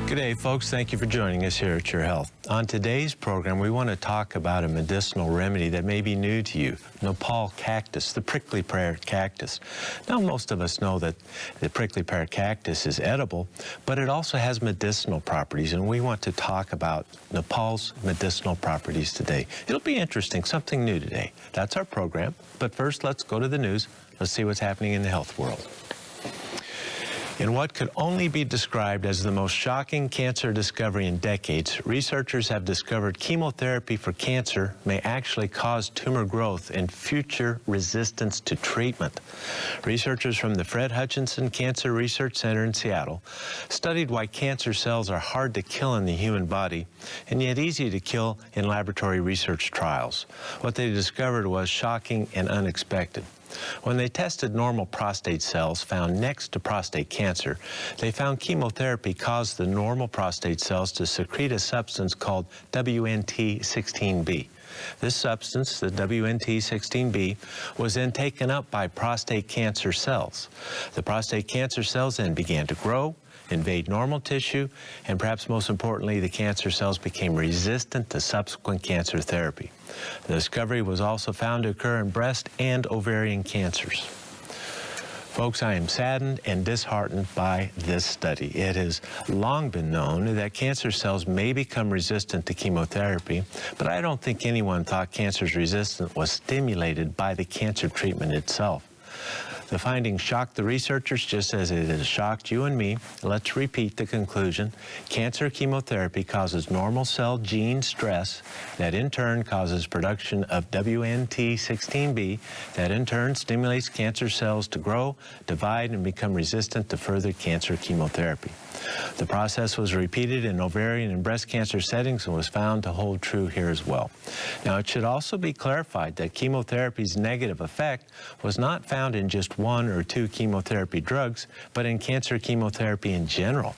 Good day, folks. Thank you for joining us here at Your Health. On today's program, we want to talk about a medicinal remedy that may be new to you, Nopal Cactus, the prickly pear cactus. Now, most of us know that the prickly pear cactus is edible, but it also has medicinal properties, and we want to talk about Nopal's medicinal properties today. It'll be interesting, something new today. That's our program. But first, let's go to the news. Let's see what's happening in the health world. In what could only be described as the most shocking cancer discovery in decades, researchers have discovered chemotherapy for cancer may actually cause tumor growth and future resistance to treatment. Researchers from the Fred Hutchinson Cancer Research Center in Seattle studied why cancer cells are hard to kill in the human body and yet easy to kill in laboratory research trials. What they discovered was shocking and unexpected. When they tested normal prostate cells found next to prostate cancer, they found chemotherapy caused the normal prostate cells to secrete a substance called WNT16B. This substance, the WNT16B, was then taken up by prostate cancer cells. The prostate cancer cells then began to grow, invade normal tissue, and perhaps most importantly, the cancer cells became resistant to subsequent cancer therapy. The discovery was also found to occur in breast and ovarian cancers. Folks, I am saddened and disheartened by this study. It has long been known that cancer cells may become resistant to chemotherapy, but I don't think anyone thought cancer's resistance was stimulated by the cancer treatment itself. The findings shocked the researchers just as it has shocked you and me. Let's repeat the conclusion. Cancer chemotherapy causes normal cell gene stress that in turn causes production of WNT16B that in turn stimulates cancer cells to grow, divide, and become resistant to further cancer chemotherapy. The process was repeated in ovarian and breast cancer settings and was found to hold true here as well. Now, it should also be clarified that chemotherapy's negative effect was not found in just one or two chemotherapy drugs, but in cancer chemotherapy in general.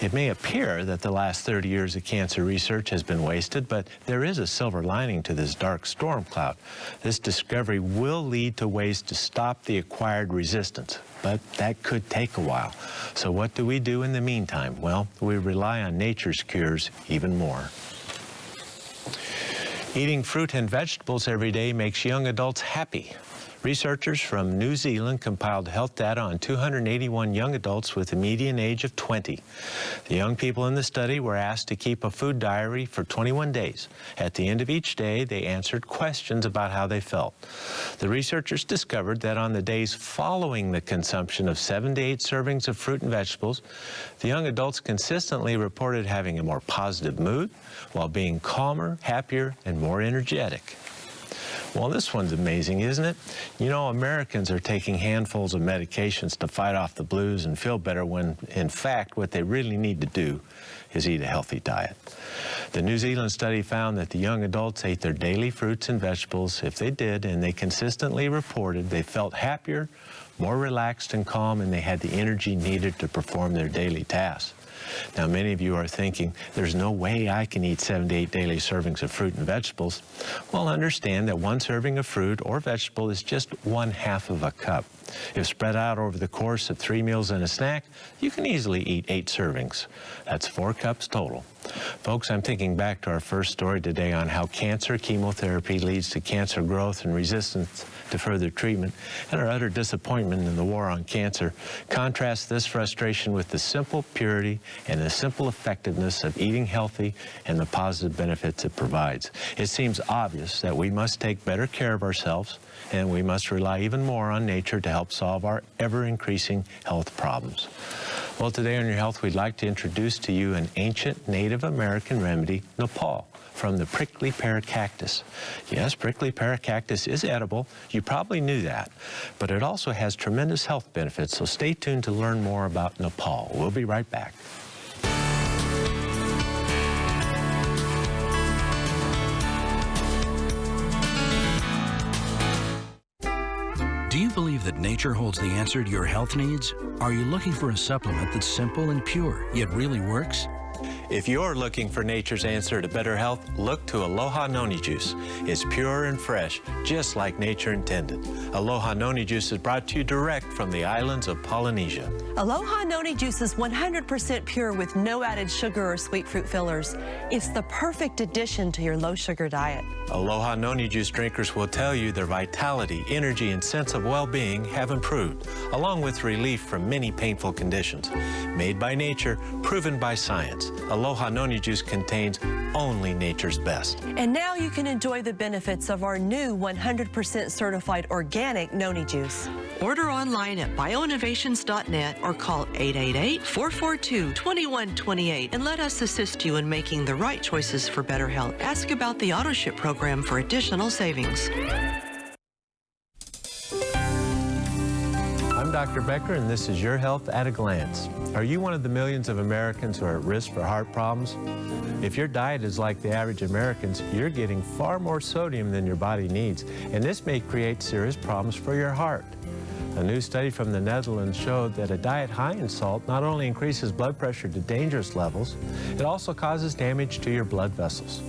It may appear that the last 30 years of cancer research has been wasted, but there is a silver lining to this dark storm cloud. This discovery will lead to ways to stop the acquired resistance, but that could take a while. So what do we do in the meantime? Well, we rely on nature's cures even more. Eating fruit and vegetables every day makes young adults happy. Researchers from New Zealand compiled health data on 281 young adults with a median age of 20. The young people in the study were asked to keep a food diary for 21 days. At the end of each day, they answered questions about how they felt. The researchers discovered that on the days following the consumption of 7 to 8 servings of fruit and vegetables, the young adults consistently reported having a more positive mood while being calmer, happier, and more energetic. Well, this one's amazing, isn't it? You know, Americans are taking handfuls of medications to fight off the blues and feel better when, in fact, what they really need to do is eat a healthy diet. The New Zealand study found that the young adults ate their daily fruits and vegetables. If they did, and they consistently reported, they felt happier, more relaxed and calm, and they had the energy needed to perform their daily tasks. Now, many of you are thinking, there's no way I can eat 7 to 8 daily servings of fruit and vegetables. Well, understand that one serving of fruit or vegetable is just 1/2 of a cup. If spread out over the course of 3 meals and a snack, you can easily eat 8 servings. That's 4 cups total. Folks, I'm thinking back to our first story today on how cancer chemotherapy leads to cancer growth and resistance to further treatment, and our utter disappointment in the war on cancer. Contrast this frustration with the simple purity and the simple effectiveness of eating healthy and the positive benefits it provides. It seems obvious that we must take better care of ourselves, and we must rely even more on nature to help solve our ever-increasing health problems. Well, today on Your Health, we'd like to introduce to you an ancient Native American remedy, Nopal, from the prickly pear cactus. Yes, prickly pear cactus is edible. You probably knew that. But it also has tremendous health benefits, so stay tuned to learn more about Nopal. We'll be right back. Do you believe that nature holds the answer to your health needs? Are you looking for a supplement that's simple and pure, yet really works? If you're looking for nature's answer to better health, look to Aloha Noni Juice. It's pure and fresh, just like nature intended. Aloha Noni Juice is brought to you direct from the islands of Polynesia. Aloha Noni Juice is 100% pure with no added sugar or sweet fruit fillers. It's the perfect addition to your low-sugar diet. Aloha Noni Juice drinkers will tell you their vitality, energy, and sense of well-being have improved, along with relief from many painful conditions. Made by nature, proven by science, Aloha Noni Juice contains only nature's best. And now you can enjoy the benefits of our new 100% certified organic Noni Juice. Order online at bioinnovations.net or call 888-442-2128 and let us assist you in making the right choices for better health. Ask about the AutoShip program for additional savings. I'm Dr. Becker, and this is Your Health at a Glance. Are you one of the millions of Americans who are at risk for heart problems? If your diet is like the average American's, you're getting far more sodium than your body needs, and this may create serious problems for your heart. A new study from the Netherlands showed that a diet high in salt not only increases blood pressure to dangerous levels, it also causes damage to your blood vessels.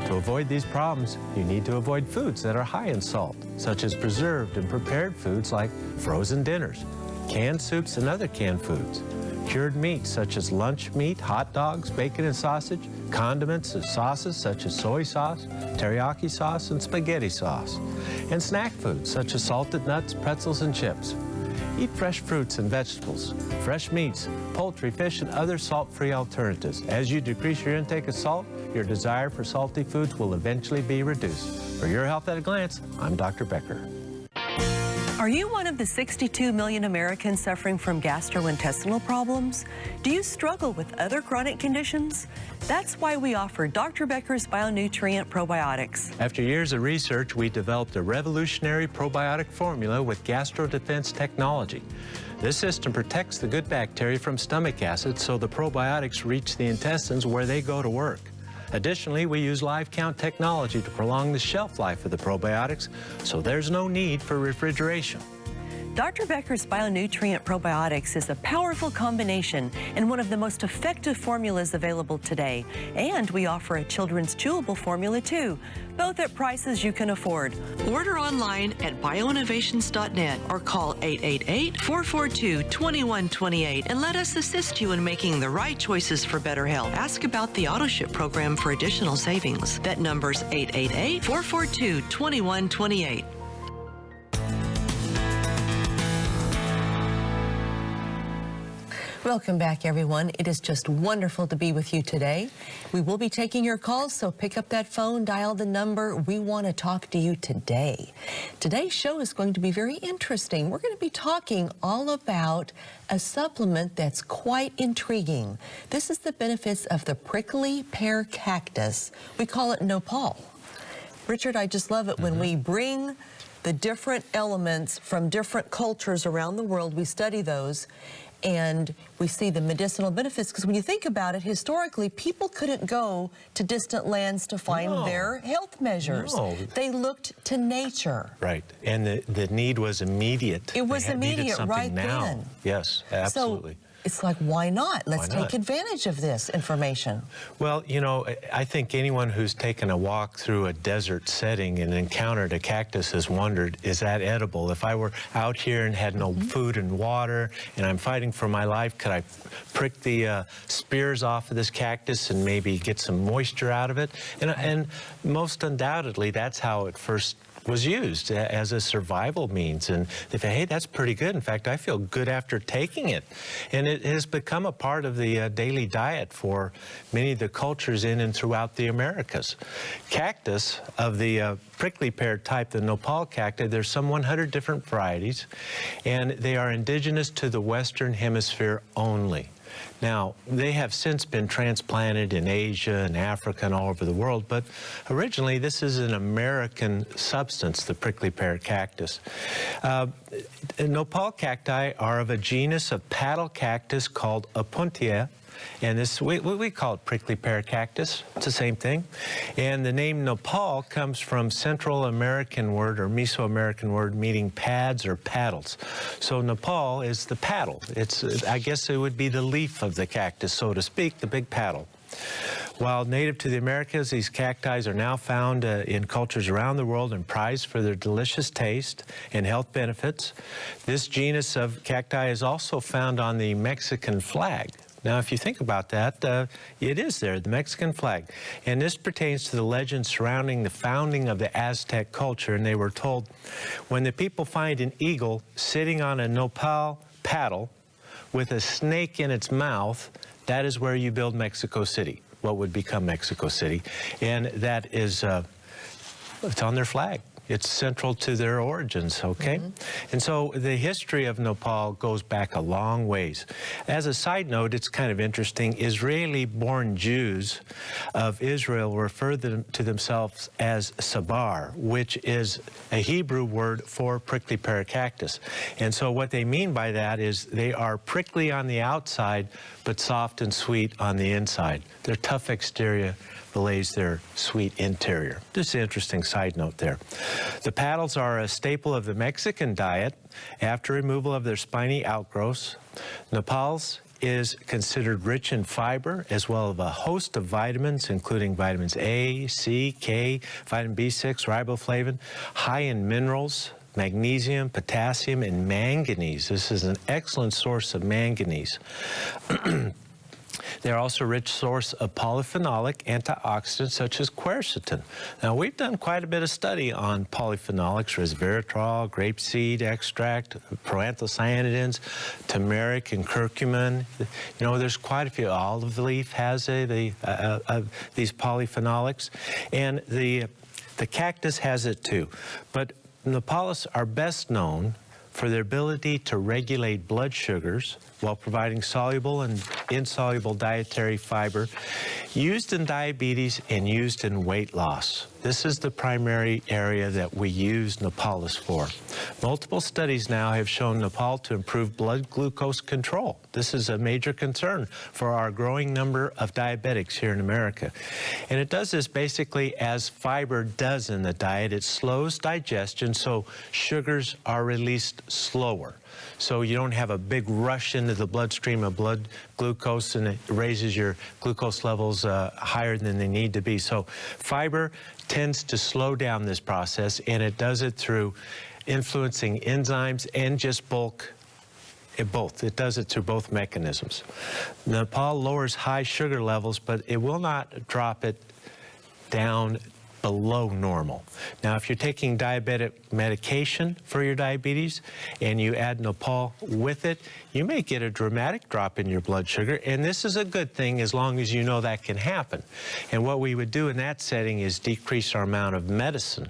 To avoid these problems, you need to avoid foods that are high in salt, such as preserved and prepared foods like frozen dinners, canned soups and other canned foods, cured meats such as lunch meat, hot dogs, bacon and sausage, condiments and sauces such as soy sauce, teriyaki sauce, and spaghetti sauce, and snack foods such as salted nuts, pretzels, and chips. Eat fresh fruits and vegetables, fresh meats, poultry, fish, and other salt-free alternatives. As you decrease your intake of salt, your desire for salty foods will eventually be reduced. For Your Health at a Glance, I'm Dr. Becker. Are you one of the 62 million Americans suffering from gastrointestinal problems? Do you struggle with other chronic conditions? That's why we offer Dr. Becker's Bionutrient Probiotics. After years of research, we developed a revolutionary probiotic formula with gastrodefense technology. This system protects the good bacteria from stomach acid so the probiotics reach the intestines where they go to work. Additionally, we use live count technology to prolong the shelf life of the probiotics, so there's no need for refrigeration. Dr. Becker's Bionutrient Probiotics is a powerful combination and one of the most effective formulas available today. And we offer a children's chewable formula too, both at prices you can afford. Order online at bioinnovations.net or call 888-442-2128 and let us assist you in making the right choices for better health. Ask about the AutoShip program for additional savings. That number's 888-442-2128. Welcome back, everyone. It is just wonderful to be with you today. We will be taking your calls, so pick up that phone, dial the number. We want to talk to you today. Today's show is going to be very interesting. We're going to be talking all about a supplement that's quite intriguing. This is the benefits of the prickly pear cactus. We call it Nopal. Richard, I just love it when we bring the different elements from different cultures around the world. We study those, and we see the medicinal benefits, because when you think about it, historically, people couldn't go to distant lands to find their health measures. They looked to nature. Right, and the need was immediate. It was immediate right now. then. Yes, absolutely. So it's like, why not? Let's take advantage of this information. Well, you know, I think anyone who's taken a walk through a desert setting and encountered a cactus has wondered, is that edible? If I were out here and had no food and water and I'm fighting for my life, could I prick the spears off of this cactus and maybe get some moisture out of it? And most undoubtedly, that's how it first was used, as a survival means. And they say, hey, that's pretty good. In fact, I feel good after taking it. And it has become a part of the daily diet for many of the cultures in and throughout the Americas. Cactus of the prickly pear type, the Nopal cacti, there's some 100 different varieties, and they are indigenous to the Western Hemisphere only. Now, they have since been transplanted in Asia and Africa and all over the world, but originally this is an American substance, the prickly pear cactus. Nopal cacti are of a genus of paddle cactus called Opuntia, And this, we call it prickly pear cactus. It's the same thing. And the name Nopal comes from Central American word or Mesoamerican word meaning pads or paddles. So Nopal is the paddle. I guess it would be the leaf of the cactus, so to speak, the big paddle. While native to the Americas, these cacti are now found in cultures around the world and prized for their delicious taste and health benefits. This genus of cacti is also found on the Mexican flag. Now, if you think about that, it is there, the Mexican flag. And this pertains to the legend surrounding the founding of the Aztec culture. And they were told, when the people find an eagle sitting on a nopal paddle with a snake in its mouth, that is where you build Mexico City, what would become Mexico City. And that is, it's on their flag. It's central to their origins, okay? And so the history of Nopal goes back a long ways. As a side note, it's kind of interesting, Israeli-born Jews of Israel refer to themselves as sabar, which is a Hebrew word for prickly pear cactus. And so what they mean by that is they are prickly on the outside, but soft and sweet on the inside. Their tough exterior belays their sweet interior. Just an interesting side note there. The paddles are a staple of the Mexican diet after removal of their spiny outgrowths. Nopals is considered rich in fiber as well as a host of vitamins, including vitamins A, C, K, vitamin B6, riboflavin, high in minerals, magnesium, potassium, and manganese. This is an excellent source of manganese. They're also a rich source of polyphenolic antioxidants such as quercetin. Now, we've done quite a bit of study on polyphenolics, resveratrol, grapeseed extract, proanthocyanidins, turmeric, and curcumin. You know, there's quite a few. Olive leaf has these polyphenolics, and the cactus has it too. But Nopals are best known for their ability to regulate blood sugars while providing soluble and insoluble dietary fiber used in diabetes and used in weight loss. This is the primary area that we use Nopalis for. Multiple studies now have shown Nopal to improve blood glucose control. This is a major concern for our growing number of diabetics here in America. And it does this basically as fiber does in the diet. It slows digestion, so sugars are released slower. So you don't have a big rush into the bloodstream of blood glucose, and it raises your glucose levels higher than they need to be. So fiber tends to slow down this process, and it does it through influencing enzymes and just both. It does it through both mechanisms. Nopal lowers high sugar levels, but it will not drop it down below normal. Now, if you're taking diabetic medication for your diabetes and you add Nopal with it, you may get a dramatic drop in your blood sugar, and this is a good thing as long as you know that can happen. And what we would do in that setting is decrease our amount of medicine,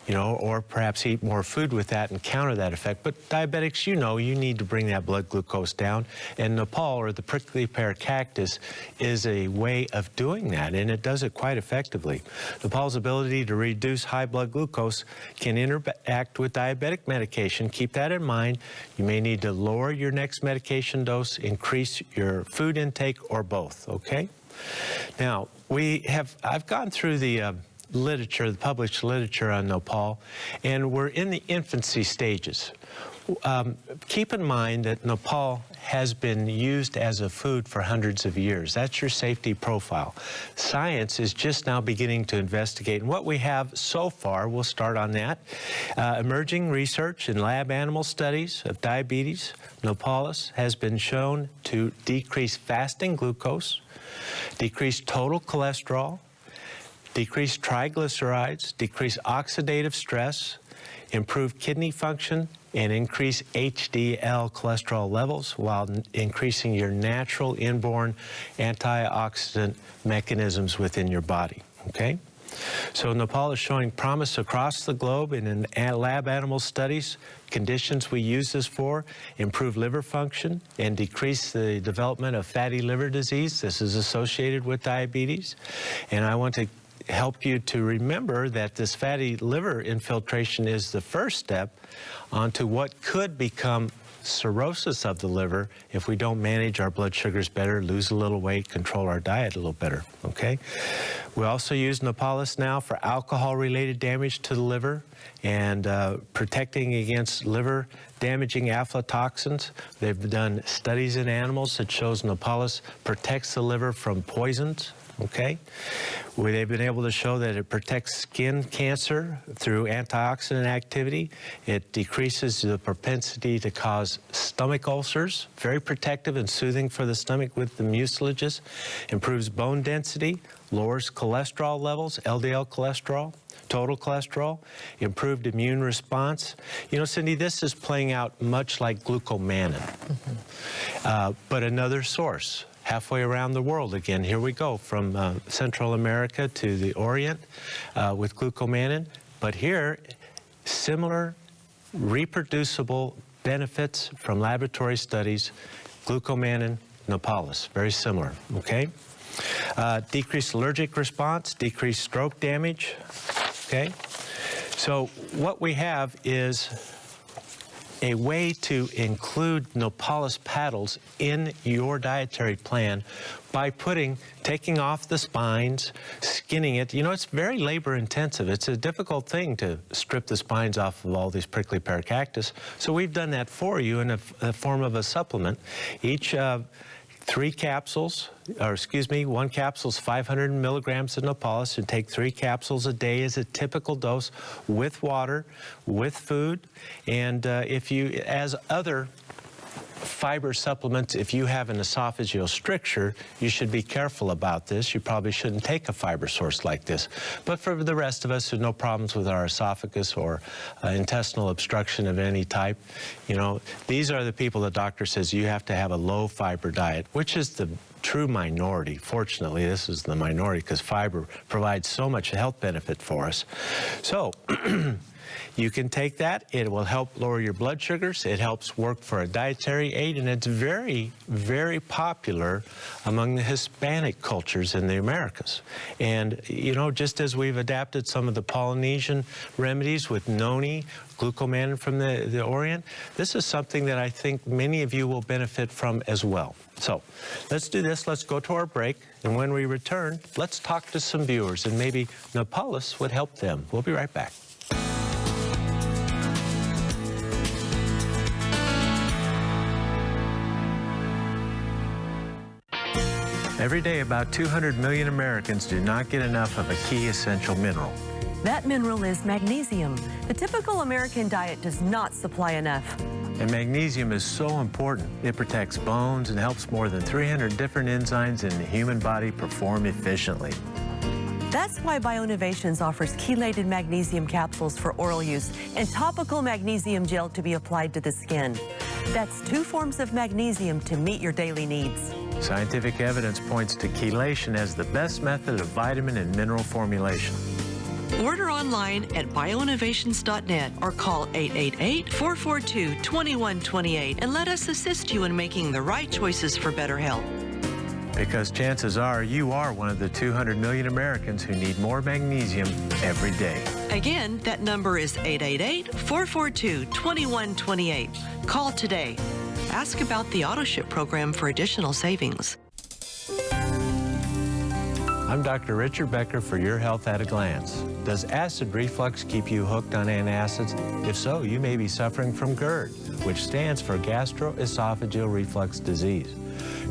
you know, or perhaps eat more food with that and counter that effect. But diabetics, you know, you need to bring that blood glucose down, and Nopal, or the prickly pear cactus, is a way of doing that, and it does it quite effectively. Nopal's ability to reduce high blood glucose can interact with diabetic medication. Keep that in mind. You may need to lower your next medication dose, increase your food intake, or both, okay? Now, I've gone through the literature, the published literature on Nopal, and we're in the infancy stages. Keep in mind that Nopal has been used as a food for hundreds of years. That's your safety profile. Science is just now beginning to investigate, and what we have so far, we'll start on that. Emerging research in lab animal studies of diabetes, Nopalis has been shown to decrease fasting glucose, decrease total cholesterol, decrease triglycerides, decrease oxidative stress, improve kidney function, and increase HDL cholesterol levels while increasing your natural inborn antioxidant mechanisms within your body, okay? So Nopal is showing promise across the globe, and in lab animal studies, conditions we use this for improve liver function and decrease the development of fatty liver disease. This is associated with diabetes, and I want to help you to remember that this fatty liver infiltration is the first step onto what could become cirrhosis of the liver if we don't manage our blood sugars better, lose a little weight, control our diet a little better, okay? We also use Nopalis now for alcohol-related damage to the liver and protecting against liver-damaging aflatoxins. They've done studies in animals that shows Nopalis protects the liver from poisons. Okay, they've been able to show that it protects skin cancer through antioxidant activity. It decreases the propensity to cause stomach ulcers, very protective and soothing for the stomach with the mucilages, improves bone density, lowers cholesterol levels, LDL cholesterol, total cholesterol, improved immune response. You know, Cindy, this is playing out much like glucomannan, but another source. Halfway around the world again. Here we go from Central America to the Orient with glucomannan. But here, similar reproducible benefits from laboratory studies, glucomannan, Nopalis, very similar, okay? Decreased allergic response, decreased stroke damage, okay? So what we have is a way to include Nopalis paddles in your dietary plan by taking off the spines, skinning it. You know, it's very labor intensive. It's a difficult thing to strip the spines off of all these prickly pear cactus. So we've done that for you in the form of a supplement. Each 3 capsules, or excuse me, 1 capsule is 500 milligrams of Nopalis, and take 3 capsules a day as a typical dose with water, with food. And if you, as other fiber supplements, if you have an esophageal stricture, you should be careful about this. You probably shouldn't take a fiber source like this. But for the rest of us who have no problems with our esophagus or intestinal obstruction of any type, you know, these are the people the doctor says you have to have a low fiber diet, which is the true minority. Fortunately, this is the minority because fiber provides so much health benefit for us. So, you can take that. It will help lower your blood sugars. It helps work for a dietary aid, and it's very, very popular among the Hispanic cultures in the Americas. And, you know, just as we've adapted some of the Polynesian remedies with noni, glucomannan from the Orient, this is something that I think many of you will benefit from as well. So let's do this. Let's go to our break. And when we return, let's talk to some viewers, and maybe Nopalis would help them. We'll be right back. Every day, about 200 million Americans do not get enough of a key essential mineral. That mineral is magnesium. The typical American diet does not supply enough. And magnesium is so important. It protects bones and helps more than 300 different enzymes in the human body perform efficiently. That's why Bioinnovations offers chelated magnesium capsules for oral use and topical magnesium gel to be applied to the skin. That's 2 forms of magnesium to meet your daily needs. Scientific evidence points to chelation as the best method of vitamin and mineral formulation. Order online at bioinnovations.net or call 888-442-2128 and let us assist you in making the right choices for better health. Because chances are you are one of the 200 million Americans who need more magnesium every day. Again, that number is 888-442-2128. Call today. Ask about the AutoShip program for additional savings. I'm Dr. Richard Becker for Your Health at a Glance. Does acid reflux keep you hooked on antacids? If so, you may be suffering from GERD, which stands for gastroesophageal reflux disease.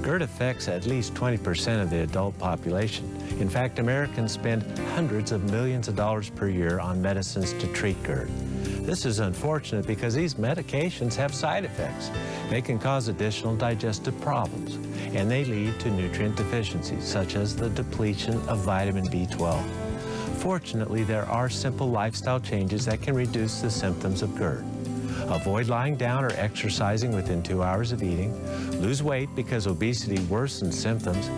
GERD affects at least 20% of the adult population. In fact, Americans spend hundreds of millions of dollars per year on medicines to treat GERD. This is unfortunate because these medications have side effects. They can cause additional digestive problems, and they lead to nutrient deficiencies, such as the depletion of vitamin B12. Fortunately, there are simple lifestyle changes that can reduce the symptoms of GERD. Avoid lying down or exercising within 2 hours of eating. Lose weight because obesity worsens symptoms.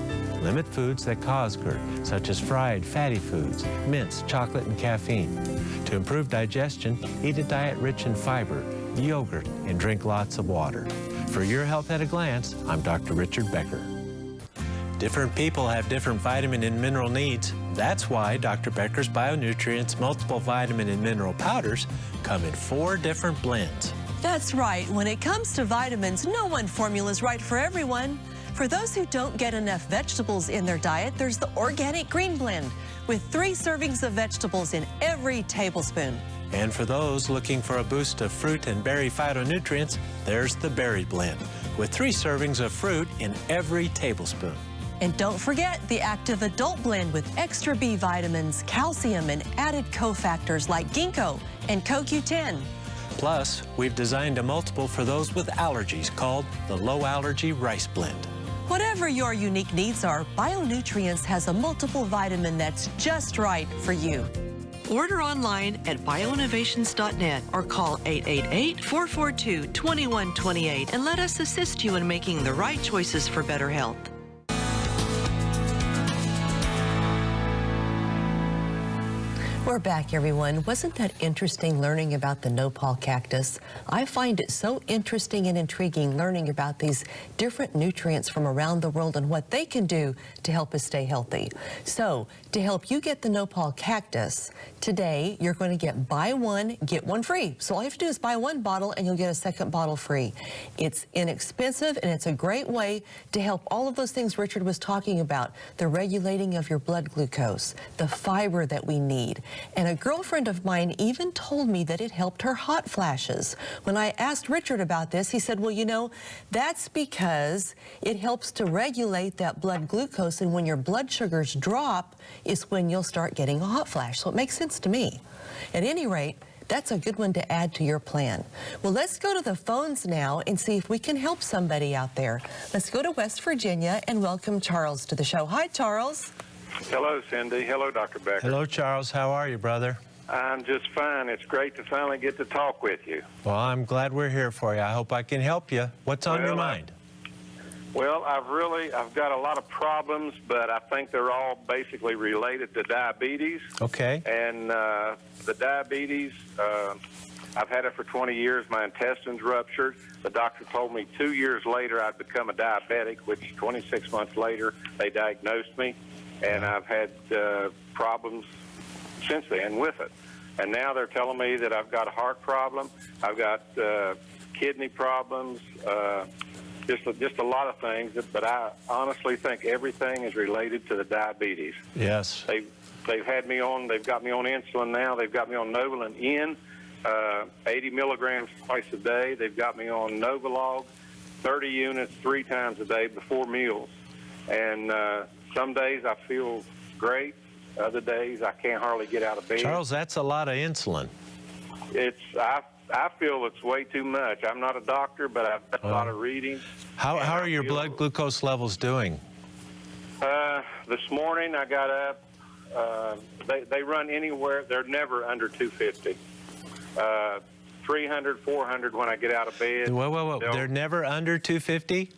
Limit foods that cause GERD, such as fried, fatty foods, mints, chocolate, and caffeine. To improve digestion, eat a diet rich in fiber, yogurt, and drink lots of water. For Your Health at a Glance, I'm Dr. Richard Becker. Different people have different vitamin and mineral needs. That's why Dr. Becker's BioNutrients multiple vitamin and mineral powders come in 4 different blends. That's right. When it comes to vitamins, no one formula is right for everyone. For those who don't get enough vegetables in their diet, there's the Organic Green Blend with 3 servings of vegetables in every tablespoon. And for those looking for a boost of fruit and berry phytonutrients, there's the Berry Blend with 3 servings of fruit in every tablespoon. And don't forget the Active Adult Blend with extra B vitamins, calcium, and added cofactors like ginkgo and CoQ10. Plus, we've designed a multiple for those with allergies called the Low Allergy Rice Blend. Whatever your unique needs are, BioNutrients has a multiple vitamin that's just right for you. Order online at bioinnovations.net or call 888-442-2128 and let us assist you in making the right choices for better health. We're back, everyone. Wasn't that interesting learning about the Nopal cactus? I find it so interesting and intriguing learning about these different nutrients from around the world and what they can do to help us stay healthy. So, to help you get the Nopal cactus, today you're going to get buy one, get one free. So all you have to do is buy 1 bottle and you'll get a 2nd bottle free. It's inexpensive and it's a great way to help all of those things Richard was talking about, the regulating of your blood glucose, the fiber that we need. And a girlfriend of mine even told me that it helped her hot flashes. When I asked Richard about this, he said, well, you know, that's because it helps to regulate that blood glucose, and when your blood sugars drop is when you'll start getting a hot flash. So it makes sense to me. At any rate, that's a good one to add to your plan. Well, let's go to the phones now and see if we can help somebody out there. Let's go to West Virginia and welcome Charles to the show. Hi, Charles. Hello, Cindy. Hello, Dr. Becker. Hello, Charles. How are you, brother? I'm just fine. It's great to finally get to talk with you. Well, I'm glad we're here for you. I hope I can help you. What's on your mind? Well, I've got a lot of problems, but I think they're all basically related to diabetes. Okay. And the diabetes, I've had it for 20 years. My intestines ruptured. The doctor told me 2 years later I'd become a diabetic, which 26 months later they diagnosed me. And I've had problems since then with it. And now they're telling me that I've got a heart problem. I've got kidney problems, just a lot of things. But I honestly think everything is related to the diabetes. Yes. They've had me on. They've got me on insulin now. They've got me on Novalin N, 80 milligrams twice a day. They've got me on Novolog, 30 units 3 times a day before meals. And some days I feel great. Other days I can't hardly get out of bed. Charles, that's a lot of insulin. I feel it's way too much. I'm not a doctor, but I've done a lot of reading. How are your blood glucose levels doing? This morning I got up. They run anywhere. They're never under 250. 300, 400 when I get out of bed. Whoa. They're never under 250?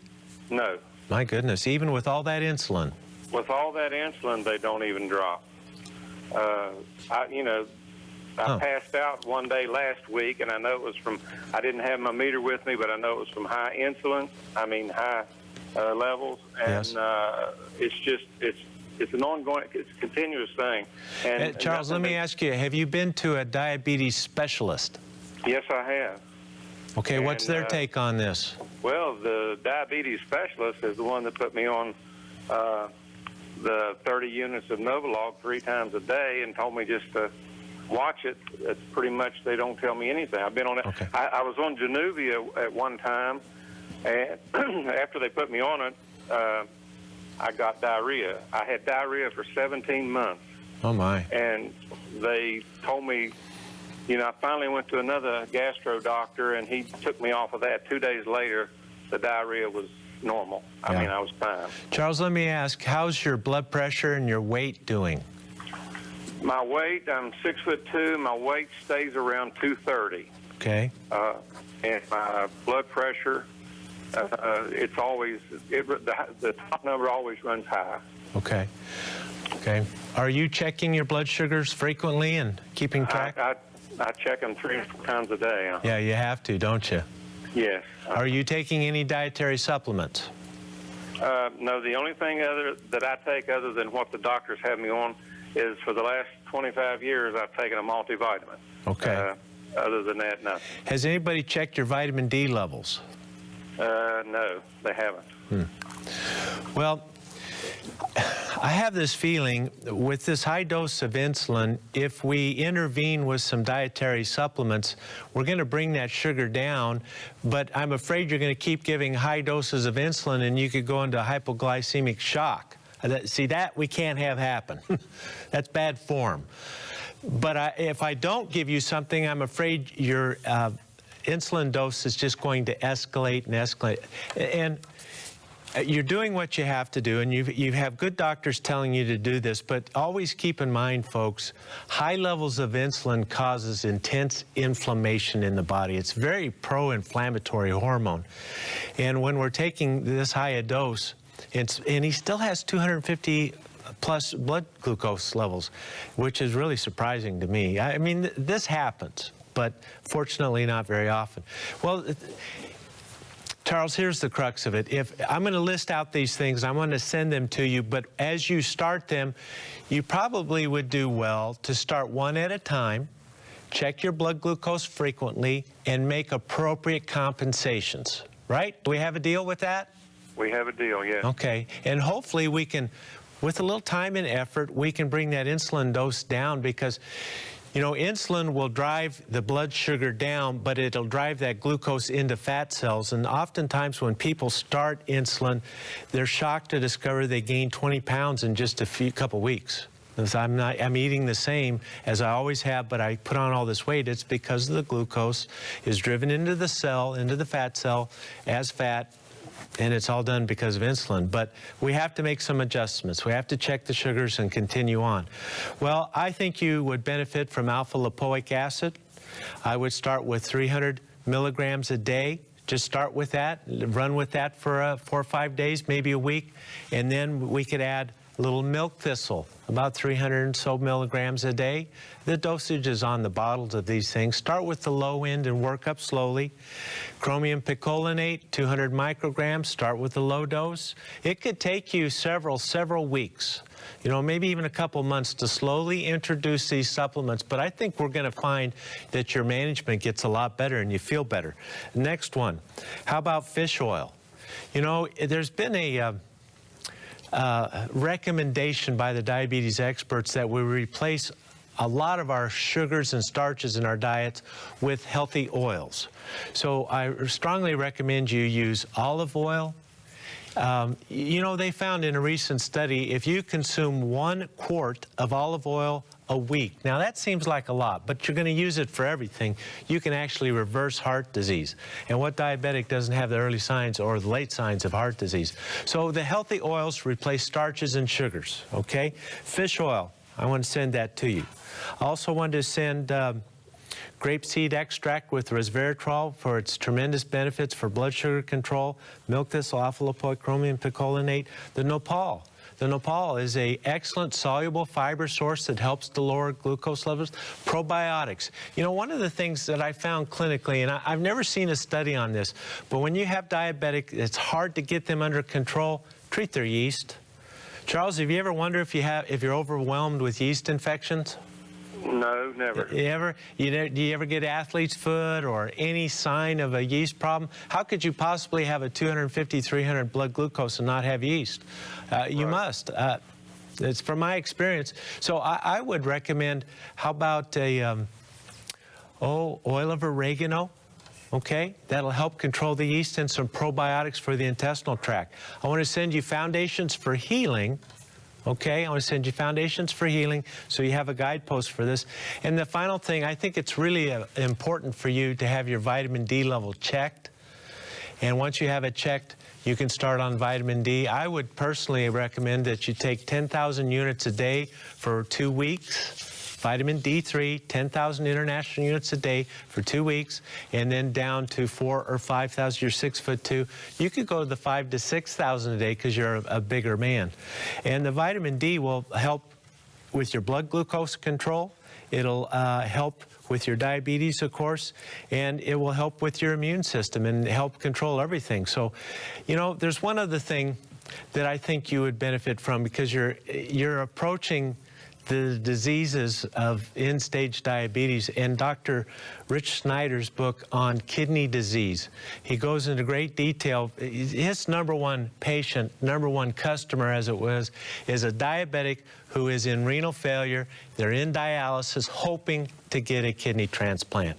No. My goodness, even with all that insulin. With all that insulin, they don't even drop. I passed out one day last week, and I know it was from, I didn't have my meter with me, but I know it was from high levels. And it's an ongoing, it's a continuous thing. And Charles, let me ask you, have you been to a diabetes specialist? Yes, I have. Okay, what's their take on this? Well, the diabetes specialist is the one that put me on the 30 units of Novolog 3 times a day and told me just to watch it. It's pretty much, they don't tell me anything. I've been on it. Okay. I was on Januvia at one time, and after they put me on it, I got diarrhea. I had diarrhea for 17 months. Oh, my. And they told me, I finally went to another gastro doctor, and he took me off of that. 2 days later, the diarrhea was normal. I mean, I was fine. Charles, let me ask, how's your blood pressure and your weight doing? My weight, I'm 6'2". My weight stays around 230. Okay. And my blood pressure, it's always, the top number always runs high. Okay. Okay. Are you checking your blood sugars frequently and keeping track? I check them 3 or 4 times a day. Yeah, you have to, don't you? Yes. Are you taking any dietary supplements? No, the only thing that I take other than what the doctors have me on is for the last 25 years I've taken a multivitamin. Okay. Other than that, nothing. Has anybody checked your vitamin D levels? No, they haven't. Well, I have this feeling with this high dose of insulin, if we intervene with some dietary supplements, we're going to bring that sugar down, but I'm afraid you're going to keep giving high doses of insulin and you could go into hypoglycemic shock. See, that we can't have happen. That's bad form. But if I don't give you something, I'm afraid your insulin dose is just going to escalate and escalate. And you're doing what you have to do, and you have good doctors telling you to do this, but always keep in mind, folks, high levels of insulin causes intense inflammation in the body. It's very pro-inflammatory hormone. And when we're taking this high a dose, and he still has 250 plus blood glucose levels, which is really surprising to me. I mean, this happens, but fortunately not very often. Well, Charles, here's the crux of it. If I'm going to list out these things, I'm going to send them to you, but as you start them, you probably would do well to start one at a time, check your blood glucose frequently, and make appropriate compensations, right? Do we have a deal with that? We have a deal, yes. Okay, and hopefully we can, with a little time and effort, we can bring that insulin dose down because, you know, insulin will drive the blood sugar down, but it'll drive that glucose into fat cells. And oftentimes when people start insulin, they're shocked to discover they gain 20 pounds in just a couple weeks. Because I'm eating the same as I always have, but I put on all this weight. It's because the glucose is driven into the cell, into the fat cell as fat, and it's all done because of insulin. But we have to make some adjustments. We have to check the sugars and continue on. Well, I think you would benefit from alpha lipoic acid. I would start with 300 milligrams a day. Just start with that, run with that for 4 or 5 days, maybe a week, and then we could add a little milk thistle, about 300 and so milligrams a day. The dosage is on the bottles of these things. Start with the low end and work up slowly. Chromium picolinate, 200 micrograms, start with the low dose. It could take you several weeks, you know, maybe even a couple months to slowly introduce these supplements, but I think we're going to find that your management gets a lot better and you feel better. Next one, how about fish oil? You know, there's been a recommendation by the diabetes experts that we replace a lot of our sugars and starches in our diets with healthy oils. So I strongly recommend you use olive oil. You know, they found in a recent study, if you consume 1 quart of olive oil a week, now that seems like a lot, but you're going to use it for everything, you can actually reverse heart disease. And what diabetic doesn't have the early signs or the late signs of heart disease? So the healthy oils replace starches and sugars, okay? Fish oil, I want to send that to you. I also wanted to send grapeseed extract with resveratrol for its tremendous benefits for blood sugar control, milk thistle, alpha lipoic, chromium picolinate, the Nopal. The Nopal is an excellent soluble fiber source that helps to lower glucose levels. Probiotics. You know, one of the things that I found clinically, and I've never seen a study on this, but when you have diabetic, it's hard to get them under control. Treat their yeast. Charles, have you ever wondered if you're overwhelmed with yeast infections? No, never. Do you ever get athlete's foot or any sign of a yeast problem? How could you possibly have a 250, 300 blood glucose and not have yeast? You must. It's from my experience. So I would recommend, how about a oil of oregano? Okay, that'll help control the yeast, and some probiotics for the intestinal tract. I want to send you Foundations for Healing. Okay, I want to send you Foundations for Healing so you have a guidepost for this. And the final thing, I think it's really important for you to have your vitamin D level checked. And once you have it checked, you can start on vitamin D. I would personally recommend that you take 10,000 units a day for 2 weeks. Vitamin D3, 10,000 international units a day for 2 weeks, and then down to 4,000 or 5,000. You're 6'2". You could go to the 5,000 to 6,000 a day because you're a bigger man. And the vitamin D will help with your blood glucose control. It'll help with your diabetes, of course, and it will help with your immune system and help control everything. So, you know, there's one other thing that I think you would benefit from, because you're approaching the diseases of end-stage diabetes, and Dr. Rich Snyder's book on kidney disease. He goes into great detail. His number one patient, number one customer as it was, is a diabetic who is in renal failure. They're in dialysis hoping to get a kidney transplant.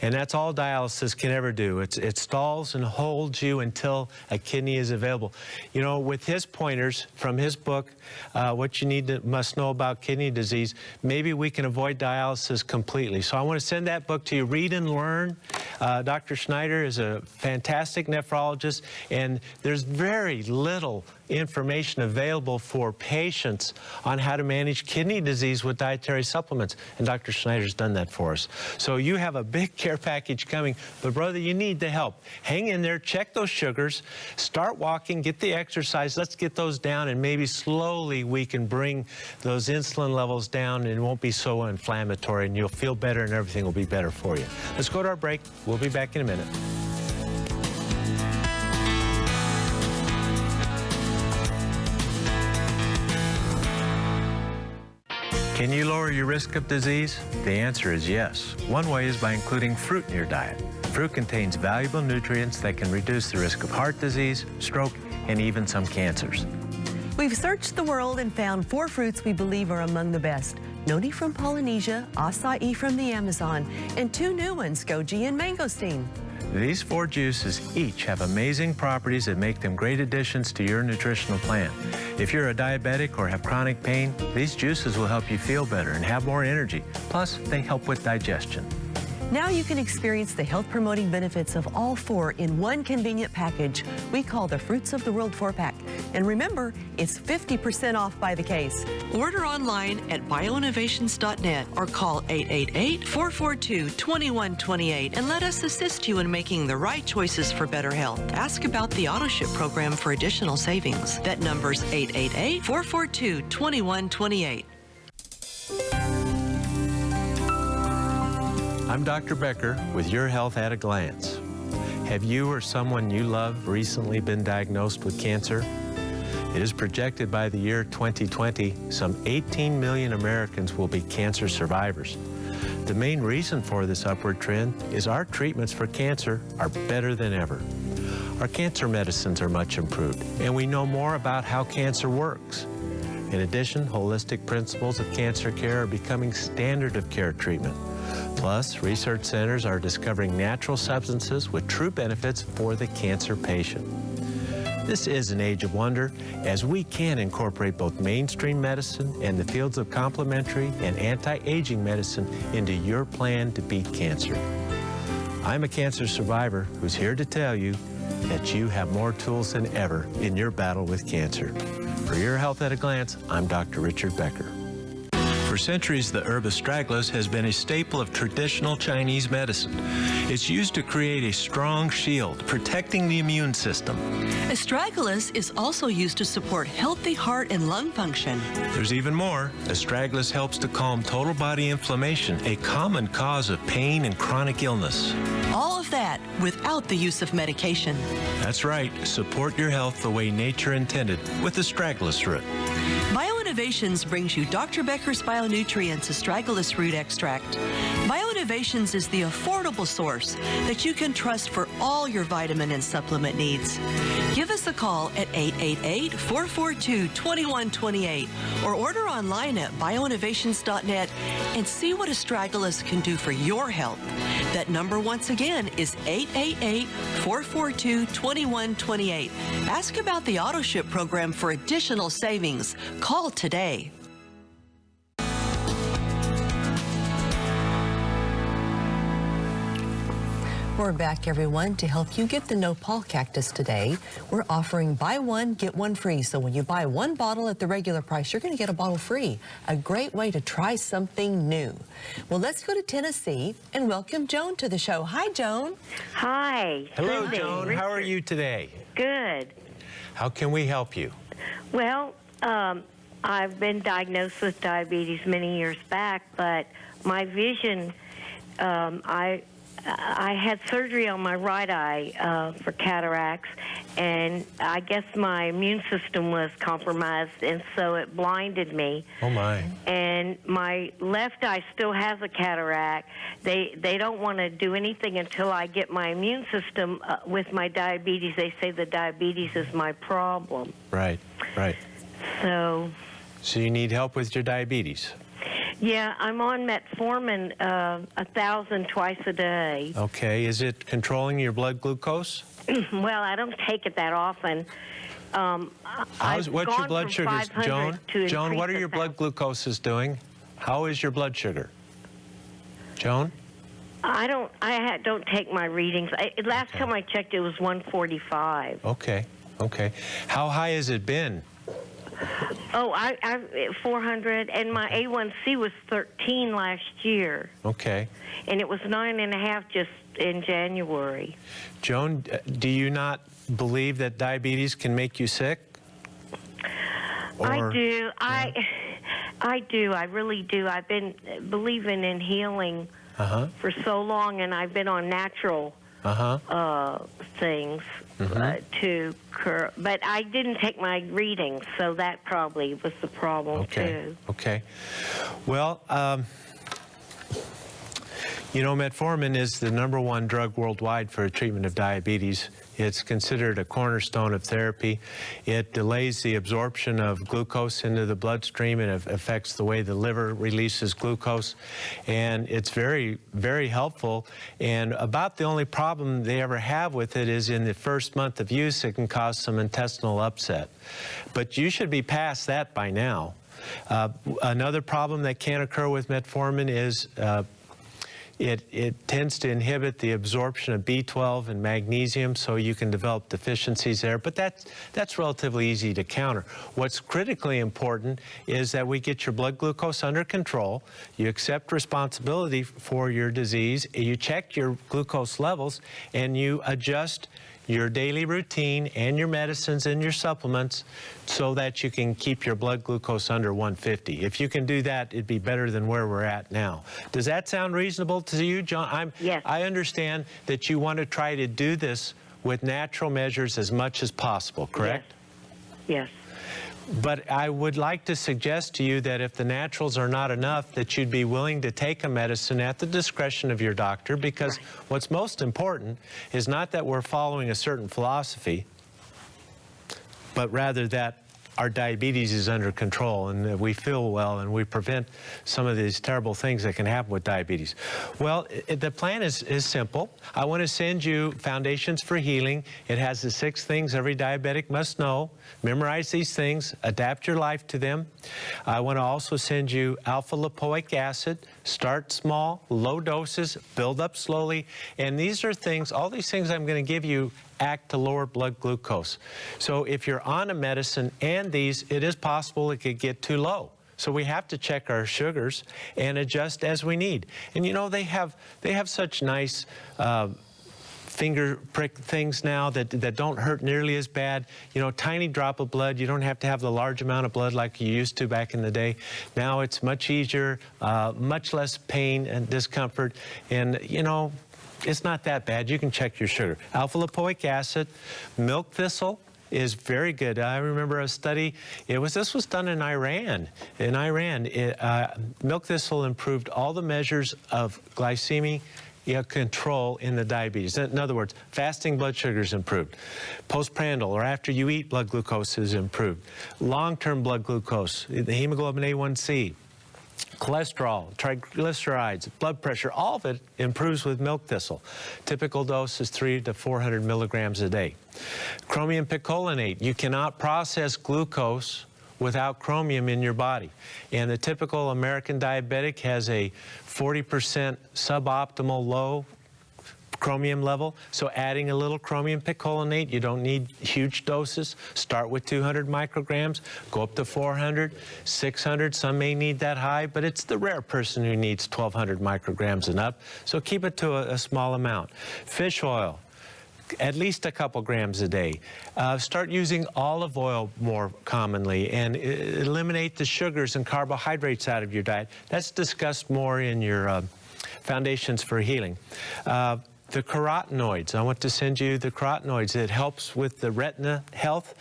And that's all dialysis can ever do. It stalls and holds you until a kidney is available. You know, with his pointers from his book, what you must know about kidney disease, maybe we can avoid dialysis completely. So I want to send that book to you. Read and learn. Dr. Snyder is a fantastic nephrologist, and there's very little information available for patients on how to manage kidney disease with dietary supplements, and Dr. Snyder's done that for us. So you have a big care package coming, but brother, you need the help. Hang in there, check those sugars, start walking, get the exercise, let's get those down, and maybe slowly we can bring those insulin levels down, and it won't be so inflammatory, and you'll feel better and everything will be better for you. Let's go to our break. We'll be back in a minute. Can you lower your risk of disease? The answer is yes. One way is by including fruit in your diet. Fruit contains valuable nutrients that can reduce the risk of heart disease, stroke, and even some cancers. We've searched the world and found 4 fruits we believe are among the best. Noni from Polynesia, acai from the Amazon, and 2 new ones, goji and mangosteen. These 4 juices each have amazing properties that make them great additions to your nutritional plan. If you're a diabetic or have chronic pain, these juices will help you feel better and have more energy. Plus, they help with digestion. Now you can experience the health-promoting benefits of all 4 in one convenient package we call the Fruits of the World 4-pack. And remember, it's 50% off by the case. Order online at bioinnovations.net or call 888-442-2128 and let us assist you in making the right choices for better health. Ask about the AutoShip program for additional savings. That number's 888-442-2128. I'm Dr. Becker with Your Health at a Glance. Have you or someone you love recently been diagnosed with cancer? It is projected by the year 2020, some 18 million Americans will be cancer survivors. The main reason for this upward trend is our treatments for cancer are better than ever. Our cancer medicines are much improved, and we know more about how cancer works. In addition, holistic principles of cancer care are becoming standard of care treatment. Plus, research centers are discovering natural substances with true benefits for the cancer patient. This is an age of wonder, as we can incorporate both mainstream medicine and the fields of complementary and anti-aging medicine into your plan to beat cancer. I'm a cancer survivor who's here to tell you that you have more tools than ever in your battle with cancer. For Your Health at a Glance, I'm Dr. Richard Becker. For centuries, the herb astragalus has been a staple of traditional Chinese medicine. It's used to create a strong shield, protecting the immune system. Astragalus is also used to support healthy heart and lung function. There's even more. Astragalus helps to calm total body inflammation, a common cause of pain and chronic illness. All of that without the use of medication. That's right. Support your health the way nature intended with astragalus root. BioInnovations brings you Dr. Becker's Bionutrients Astragalus Root Extract. BioInnovations is the affordable source that you can trust for all your vitamin and supplement needs. Give us a call at 888-442-2128 or order online at bioinnovations.net and see what astragalus can do for your health. That number once again is 888-442-2128. Ask about the AutoShip program for additional savings. Call today. We're back, everyone, to help you get the Nopal Cactus today. We're offering buy one, get one free. So when you buy one bottle at the regular price, you're going to get a bottle free. A great way to try something new. Well, let's go to Tennessee and welcome Joan to the show. Hi, Joan. Hi. Hello, Cindy. Joan. How are you today? Good. How can we help you? Well, I've been diagnosed with diabetes many years back, but my vision, I had surgery on my right eye for cataracts, and I guess my immune system was compromised, and so it blinded me. Oh, my. And my left eye still has a cataract. They don't want to do anything until I get my immune system with my diabetes. They say the diabetes is my problem. Right, right. So you need help with your diabetes? yeah, I'm on metformin 1,000 twice a day. Okay. Is it controlling your blood glucose? Well, I don't take it that often. What's your blood sugars, Joan? Joan, what are your 1,000. blood glucoses doing? How is your blood sugar? Joan? I don't take my readings. Last time I checked, it was 145. Okay, okay. How high has it been? Oh, I 400, and my A1C was 13 last year, Okay. and it was 9.5 just in January. Joan, do you not believe that diabetes can make you sick? I do. I do. I really do. I've been believing in healing for so long, and I've been on natural things to cure. But I didn't take my readings, so that probably was the problem too. Okay. Well, you know, metformin is the #1 drug worldwide for treatment of diabetes. It's considered a cornerstone of therapy. It delays the absorption of glucose into the bloodstream, and it affects the way the liver releases glucose. And it's very, very helpful. And about the only problem they ever have with it is in the first month of use, it can cause some intestinal upset. But you should be past that by now. Another problem that can occur with metformin is it tends to inhibit the absorption of B12 and magnesium, so you can develop deficiencies there, but that's relatively easy to counter. What's critically important is that we get your blood glucose under control, you accept responsibility for your disease, you check your glucose levels, and you adjust your daily routine and your medicines and your supplements so that you can keep your blood glucose under 150. If you can do that, it'd be better than where we're at now. Does that sound reasonable to you, John? Yes. I understand that you want to try to do this with natural measures as much as possible, correct? Yes. But I would like to suggest to you that if the naturals are not enough, that you'd be willing to take a medicine at the discretion of your doctor, because what's most important is not that we're following a certain philosophy, but rather that our diabetes is under control and that we feel well and we prevent some of these terrible things that can happen with diabetes. Well, the plan is simple. I want to send you Foundations for Healing. It has the 6 things every diabetic must know. Memorize these things, adapt your life to them. I want to also send you alpha lipoic acid. Start small, low doses, build up slowly. And these are things, all these things I'm going to give you act to lower blood glucose. So if you're on a medicine and these, it is possible it could get too low. So we have to check our sugars and adjust as we need. And you know, they have such nice finger prick things now that don't hurt nearly as bad. You know, tiny drop of blood. You don't have to have the large amount of blood like you used to back in the day. Now it's much easier, much less pain and discomfort. And, you know, it's not that bad. You can check your sugar. Alpha lipoic acid, milk thistle is very good. I remember a study, this was done in Iran. In Iran, milk thistle improved all the measures of glycemic control in the diabetes. In other words, fasting blood sugar is improved. Postprandial, or after you eat, blood glucose is improved. Long-term blood glucose, the hemoglobin A1C, cholesterol, triglycerides, blood pressure, all of it improves with milk thistle. Typical dose is 300 to 400 milligrams a day. Chromium picolinate, you cannot process glucose without chromium in your body. And the typical American diabetic has a 40% suboptimal low chromium level, so adding a little chromium picolinate, you don't need huge doses. Start with 200 micrograms, go up to 400, 600, some may need that high, but it's the rare person who needs 1,200 micrograms and up, so keep it to a small amount. Fish oil, at least a couple grams a day. Start using olive oil more commonly and eliminate the sugars and carbohydrates out of your diet. That's discussed more in your Foundations for Healing. The carotenoids, I want to send you the carotenoids. It helps with the retina health,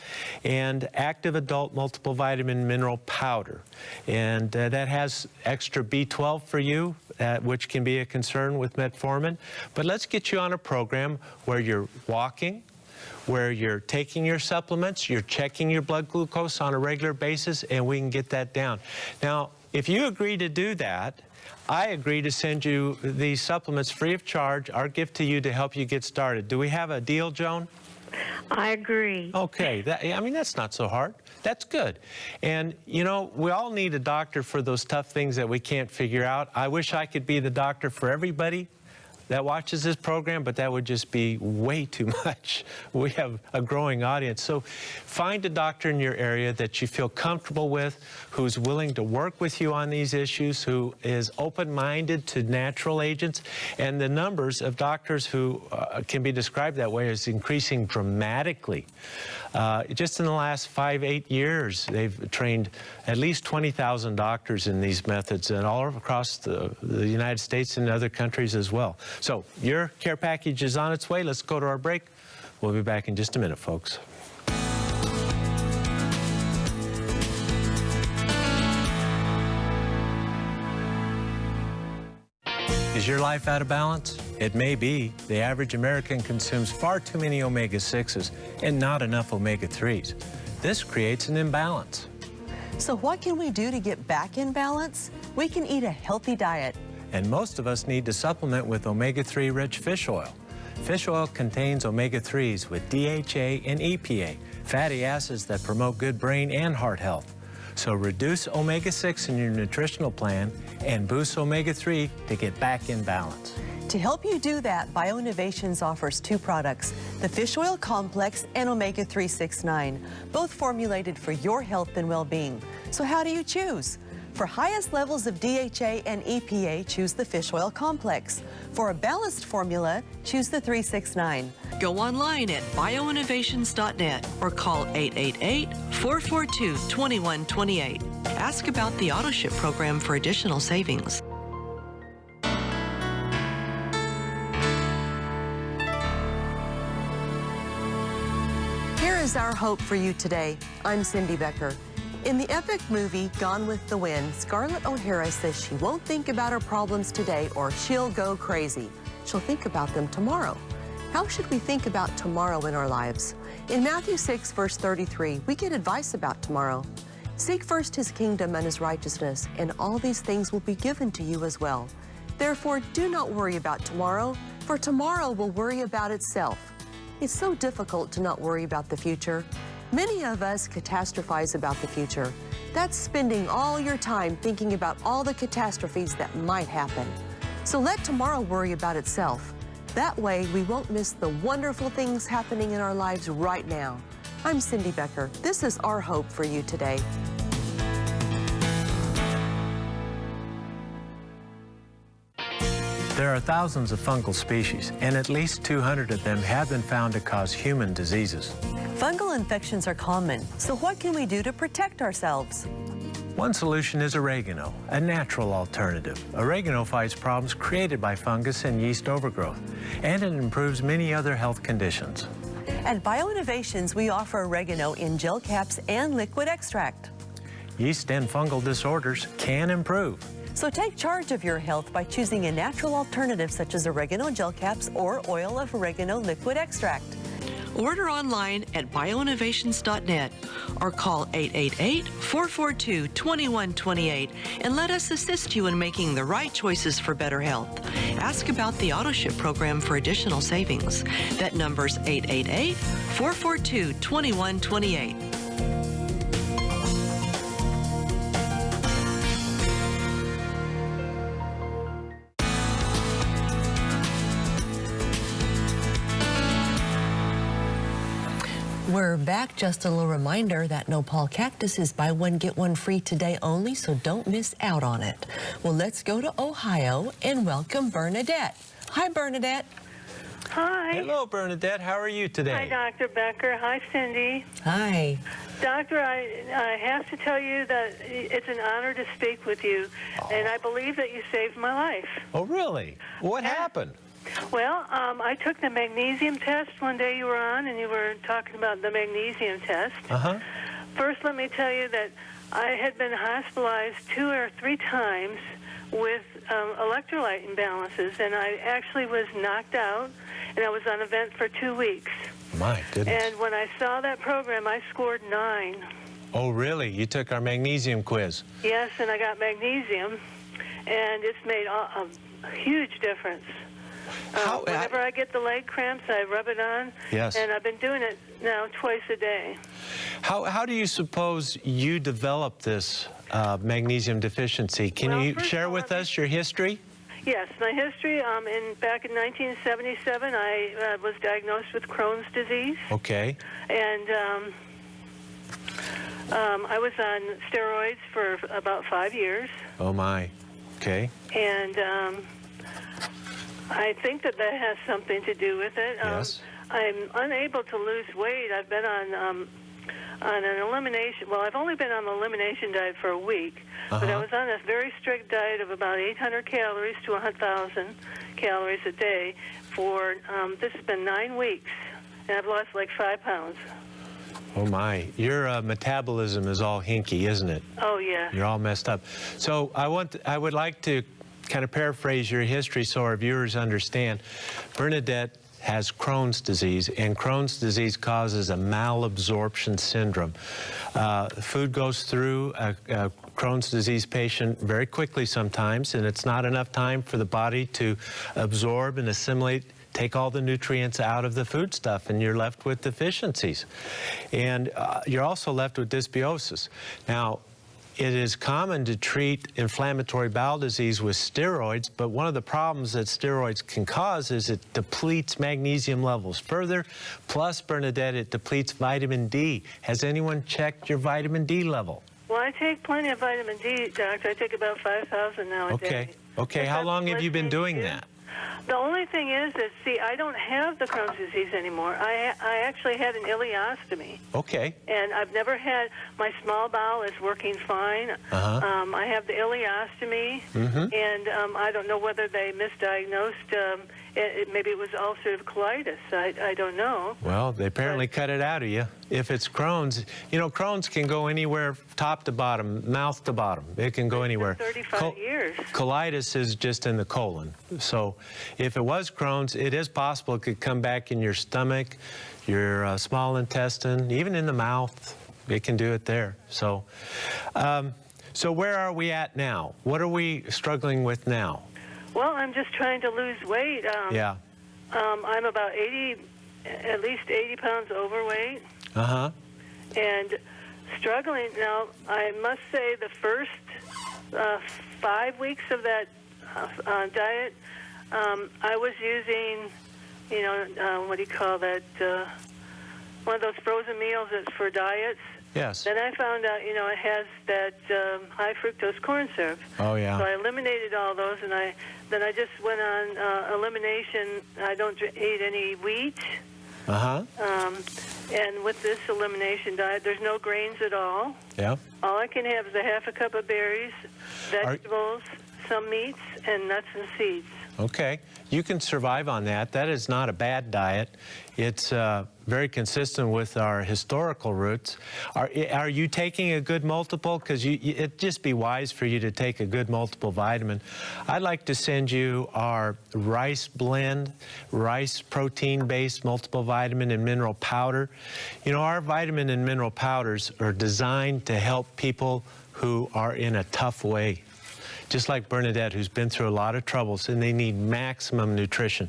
and active adult multiple vitamin mineral powder. And that has extra B12 for you, which can be a concern with metformin. But let's get you on a program where you're walking, where you're taking your supplements, you're checking your blood glucose on a regular basis, and we can get that down. Now, if you agree to do that, I agree to send you these supplements free of charge, our gift to you to help you get started. Do we have a deal, Joan? I agree. Okay, I mean, that's not so hard. That's good. And, you know, we all need a doctor for those tough things that we can't figure out. I wish I could be the doctor for everybody that watches this program, but that would just be way too much. We have a growing audience. So find a doctor in your area that you feel comfortable with, who's willing to work with you on these issues, who is open-minded to natural agents. And the numbers of doctors who can be described that way is increasing dramatically. Just in the last 5-8 years, they've trained at least 20,000 doctors in these methods, and all across the United States and other countries as well. So your care package is on its way. Let's go to our break. We'll be back in just a minute, folks. Is your life out of balance? It may be. The average American consumes far too many omega-6s and not enough omega-3s. This creates an imbalance. So what can we do to get back in balance? We can eat a healthy diet. And most of us need to supplement with omega-3 rich fish oil. Fish oil contains omega-3s with DHA and EPA, fatty acids that promote good brain and heart health. So reduce omega-6 in your nutritional plan and boost omega-3 to get back in balance. To help you do that, BioInnovations offers 2 products, the Fish Oil Complex and Omega 369, both formulated for your health and well-being. So how do you choose? For highest levels of DHA and EPA, choose the Fish Oil Complex. For a balanced formula, choose the 369. Go online at bioinnovations.net or call 888-442-2128. Ask about the AutoShip program for additional savings. Here is our hope for you today. I'm Cindy Becker. In the epic movie Gone with the Wind, Scarlett O'Hara says she won't think about her problems today or she'll go crazy. She'll think about them tomorrow. How should we think about tomorrow in our lives? In Matthew 6, verse 33, we get advice about tomorrow. Seek first his kingdom and his righteousness, and all these things will be given to you as well. Therefore, do not worry about tomorrow, for tomorrow will worry about itself. It's so difficult to not worry about the future. Many of us catastrophize about the future. That's spending all your time thinking about all the catastrophes that might happen. So let tomorrow worry about itself. That way, we won't miss the wonderful things happening in our lives right now. I'm Cindy Becker. This is our hope for you today. There are thousands of fungal species, and at least 200 of them have been found to cause human diseases. Fungal infections are common, so what can we do to protect ourselves? One solution is oregano, a natural alternative. Oregano fights problems created by fungus and yeast overgrowth, and it improves many other health conditions. At BioInnovations, we offer oregano in gel caps and liquid extract. Yeast and fungal disorders can improve. So take charge of your health by choosing a natural alternative such as oregano gel caps or oil of oregano liquid extract. Order online at bioinnovations.net or call 888-442-2128 and let us assist you in making the right choices for better health. Ask about the AutoShip program for additional savings. That number's 888-442-2128. We're back. Just a little reminder that Nopal Cactus is buy one, get one free today only, so don't miss out on it. Well, let's go to Ohio and welcome Bernadette. Hi, Bernadette. Hi. Hello, Bernadette. How are you today? Hi, Dr. Becker. Hi, Cindy. Hi. Doctor, I have to tell you that it's an honor to speak with you, and I believe that you saved my life. Oh, really? What happened? Well, I took the magnesium test one day you were on, and you were talking about the magnesium test. Uh-huh. First, let me tell you that I had been hospitalized 2 or 3 times with electrolyte imbalances, and I actually was knocked out, and I was on a vent for 2 weeks. My goodness. And when I saw that program, I scored 9. Oh, really? You took our magnesium quiz? Yes, and I got magnesium, and it's made a huge difference. Whenever I get the leg cramps, I rub it on. Yes. And I've been doing it now twice a day. How do you suppose you developed this magnesium deficiency? Can you share with us your history? Yes, my history, back in 1977, I was diagnosed with Crohn's disease. Okay. And I was on steroids for about 5 years. Oh, my. Okay. And I think that has something to do with it. Yes. I'm unable to lose weight. I've been on an elimination. Well, I've only been on the elimination diet for a week, but I was on a very strict diet of about 800 calories to 1,000 calories a day for this has been 9 weeks, and I've lost like 5 pounds. Oh, my. Your metabolism is all hinky, isn't it? Oh, yeah. You're all messed up. So I would like to kind of paraphrase your history so our viewers understand. Bernadette has Crohn's disease, and Crohn's disease causes a malabsorption syndrome. Food goes through a Crohn's disease patient very quickly sometimes, and it's not enough time for the body to absorb and assimilate, take all the nutrients out of the food stuff, and you're left with deficiencies. And you're also left with dysbiosis. Now, it is common to treat inflammatory bowel disease with steroids, but one of the problems that steroids can cause is it depletes magnesium levels further. Plus, Bernadette, it depletes vitamin D. Has anyone checked your vitamin D level? Well, I take plenty of vitamin D, Doctor. I take about 5,000 now a day. Okay. How long have you been doing that? The only thing is that, see, I don't have the Crohn's disease anymore. I actually had an ileostomy. Okay. And I've never had, my small bowel is working fine. I have the ileostomy, and I don't know whether they misdiagnosed, maybe it was ulcerative colitis. I don't know. Well, they apparently cut it out of you. If it's Crohn's, you know, Crohn's can go anywhere, top to bottom, mouth to bottom. It can go anywhere. 35 years. Colitis is just in the colon. So if it was Crohn's, it is possible it could come back in your stomach, your small intestine, even in the mouth. It can do it there. So, so where are we at now? What are we struggling with now? Well, I'm just trying to lose weight. I'm about at least 80 pounds overweight. And struggling. Now, I must say the first 5 weeks of that diet, I was using, you know, what do you call that, one of those frozen meals that's for diets. Yes. Then I found out, you know, it has that high fructose corn syrup. Oh, yeah. So I eliminated all those, and then I just went on elimination. I don't eat any wheat. And with this elimination diet, there's no grains at all. Yeah. All I can have is a half a cup of berries, vegetables, some meats, and nuts and seeds. Okay. You can survive on that. That is not a bad diet. It's very consistent with our historical roots. Are you taking a good multiple? Because it'd just be wise for you to take a good multiple vitamin. I'd like to send you our rice blend, rice protein-based multiple vitamin and mineral powder. You know, our vitamin and mineral powders are designed to help people who are in a tough way. Just like Bernadette, who's been through a lot of troubles, and they need maximum nutrition.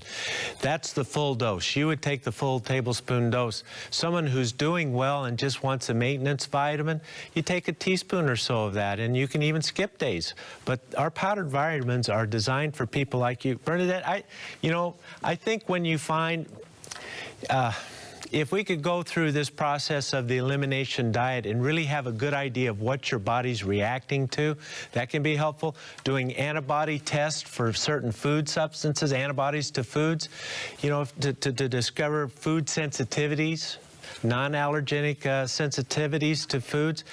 That's the full dose. You would take the full tablespoon dose. Someone who's doing well and just wants a maintenance vitamin, you take a teaspoon or so of that, and you can even skip days. But our powdered vitamins are designed for people like you. Bernadette, I think when you find, if we could go through this process of the elimination diet and really have a good idea of what your body's reacting to, that can be helpful. Doing antibody tests for certain food substances, antibodies to foods, you know, to discover food sensitivities, non-allergenic sensitivities to foods.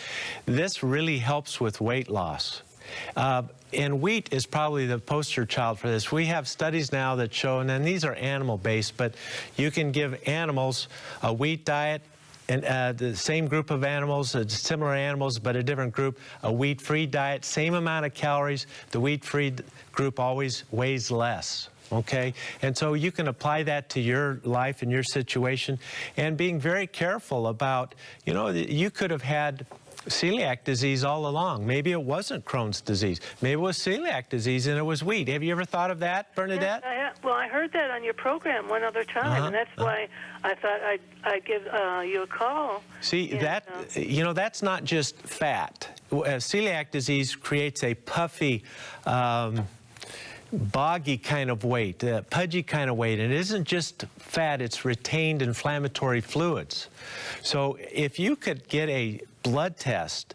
This really helps with weight loss. And wheat is probably the poster child for this. We have studies now that show, and then these are animal-based, but you can give animals a wheat diet, and the same group of animals, similar animals, but a different group, a wheat-free diet, same amount of calories. The wheat-free group always weighs less. Okay, and so you can apply that to your life and your situation, and being very careful about, you know, you could have had celiac disease all along. Maybe it wasn't Crohn's disease. Maybe it was celiac disease and it was wheat. Have you ever thought of that, Bernadette? Yes, well, I heard that on your program one other time, and that's why I thought I'd give you a call. See, you know, that's not just fat. Celiac disease creates a puffy, boggy kind of weight, pudgy kind of weight. And it isn't just fat, it's retained inflammatory fluids. So if you could get a blood test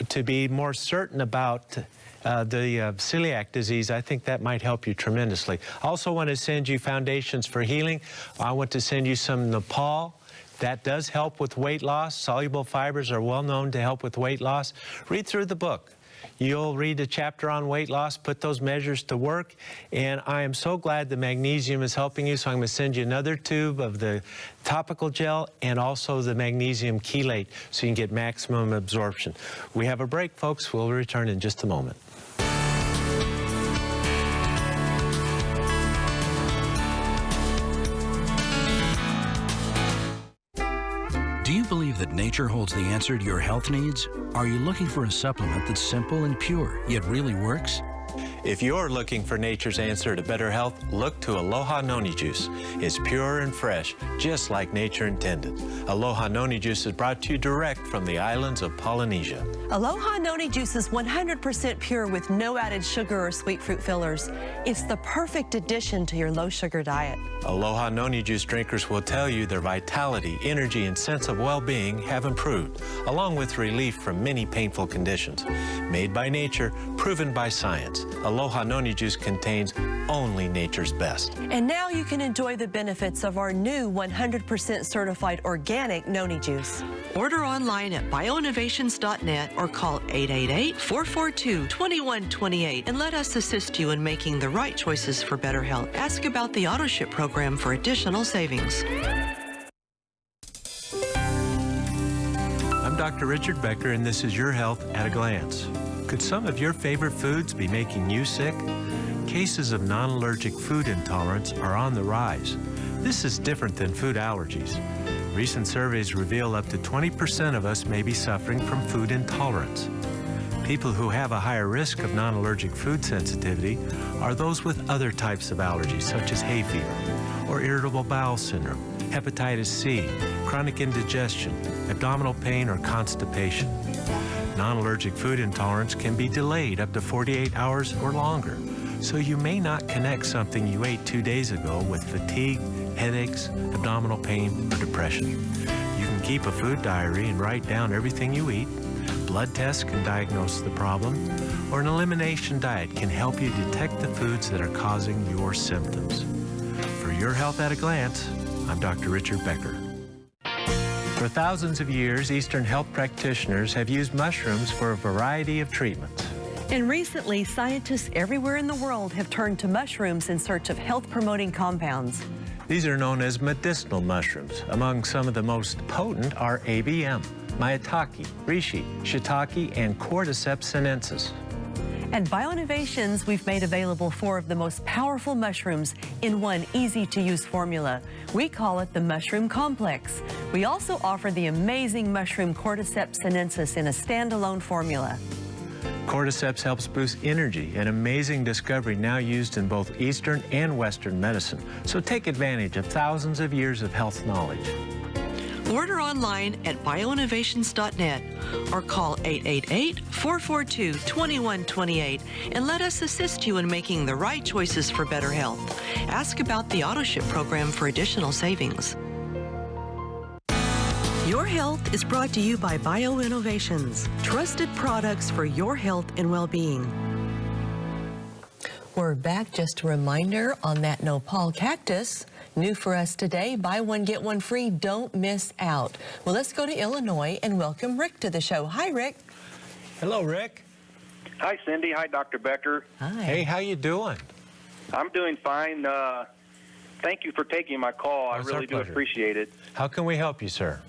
to be more certain about the celiac disease, I think that might help you tremendously. I also want to send you Foundations for Healing. I want to send you some Nopal. That does help with weight loss. Soluble fibers are well known to help with weight loss. Read through the book. You'll read a chapter on weight loss, put those measures to work, and I am so glad the magnesium is helping you, so I'm going to send you another tube of the topical gel and also the magnesium chelate so you can get maximum absorption. We have a break, folks. We'll return in just a moment. Do you believe that nature holds the answer to your health needs? Are you looking for a supplement that's simple and pure, yet really works? If you're looking for nature's answer to better health, look to Aloha Noni Juice. It's pure and fresh, just like nature intended. Aloha Noni Juice is brought to you direct from the islands of Polynesia. Aloha Noni Juice is 100% pure with no added sugar or sweet fruit fillers. It's the perfect addition to your low-sugar diet. Aloha Noni Juice drinkers will tell you their vitality, energy, and sense of well-being have improved, along with relief from many painful conditions. Made by nature, proven by science, Aloha Noni Juice contains only nature's best. And now you can enjoy the benefits of our new 100% certified organic Noni Juice. Order online at bioinnovations.net or call 888-442-2128 and let us assist you in making the right choices for better health. Ask about the AutoShip program for additional savings. I'm Dr. Richard Becker, and this is Your Health at a Glance. Could some of your favorite foods be making you sick? Cases of non-allergic food intolerance are on the rise. This is different than food allergies. Recent surveys reveal up to 20% of us may be suffering from food intolerance. People who have a higher risk of non-allergic food sensitivity are those with other types of allergies, such as hay fever, or irritable bowel syndrome, hepatitis C, chronic indigestion, abdominal pain, or constipation. Non-allergic food intolerance can be delayed up to 48 hours or longer, so you may not connect something you ate 2 days ago with fatigue, headaches, abdominal pain, or depression. You can keep a food diary and write down everything you eat. Blood tests can diagnose the problem, or an elimination diet can help you detect the foods that are causing your symptoms. For Your Health at a Glance, I'm Dr. Richard Becker. For thousands of years, Eastern health practitioners have used mushrooms for a variety of treatments. And recently, scientists everywhere in the world have turned to mushrooms in search of health-promoting compounds. These are known as medicinal mushrooms. Among some of the most potent are ABM, maitake, reishi, shiitake, and cordyceps sinensis. At BioInnovations, we've made available 4 of the most powerful mushrooms in one easy-to-use formula. We call it the Mushroom Complex. We also offer the amazing mushroom Cordyceps sinensis in a standalone formula. Cordyceps helps boost energy, an amazing discovery now used in both Eastern and Western medicine. So take advantage of thousands of years of health knowledge. Order online at bioinnovations.net or call 888-442-2128 and let us assist you in making the right choices for better health. Ask about the AutoShip program for additional savings. Your Health is brought to you by BioInnovations, trusted products for your health and well-being. We're back. Just a reminder on that Nopal Cactus. New for us today, buy one, get one free. Don't miss out. Well, let's go to Illinois and welcome Rick to the show. Hi, Rick. Hello, Rick. Hi, Cindy. Hi, Dr. Becker. Hi. Hey, how you doing? I'm doing fine. Thank you for taking my call. I It's our really do pleasure. appreciate it. How can we help you, sir?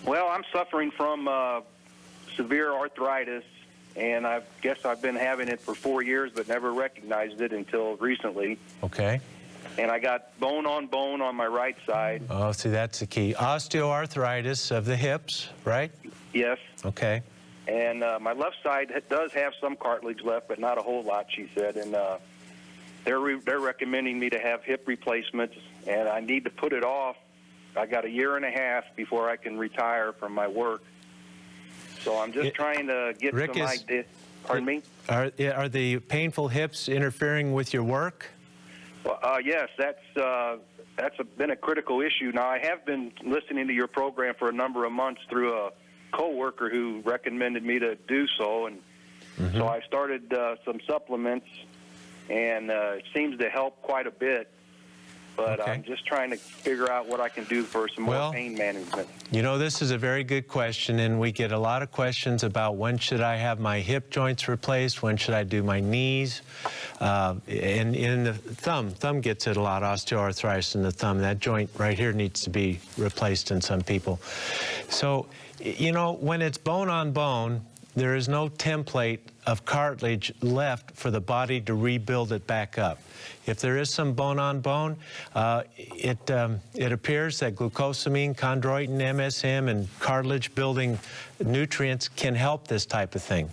Well, I'm suffering from severe arthritis, and I guess I've been having it for 4 years but never recognized it until recently. Okay. And I got bone on my right side. Oh, see, that's the key. Osteoarthritis of the hips, right? Yes. Okay. And my left side does have some cartilage left, but not a whole lot, she said. And they're recommending me to have hip replacements, and I need to put it off. I got 1.5 years before I can retire from my work. So I'm just trying to get Rick, some idea. Pardon me? Are the painful hips interfering with your work? Well, yes, that's been a critical issue. Now, I have been listening to your program for a number of months through a coworker who recommended me to do so, and so I started some supplements, and it seems to help quite a bit. But Okay. I'm just trying to figure out what I can do for some more pain management. You know, this is a very good question, and we get a lot of questions about when should I have my hip joints replaced, when should I do my knees, and in the thumb gets it a lot, osteoarthritis in the thumb. That joint right here needs to be replaced in some people. So, you know, when it's bone on bone, there is no template of cartilage left for the body to rebuild it back up. If there is some bone on bone, it appears that glucosamine, chondroitin, MSM, and cartilage building nutrients can help this type of thing.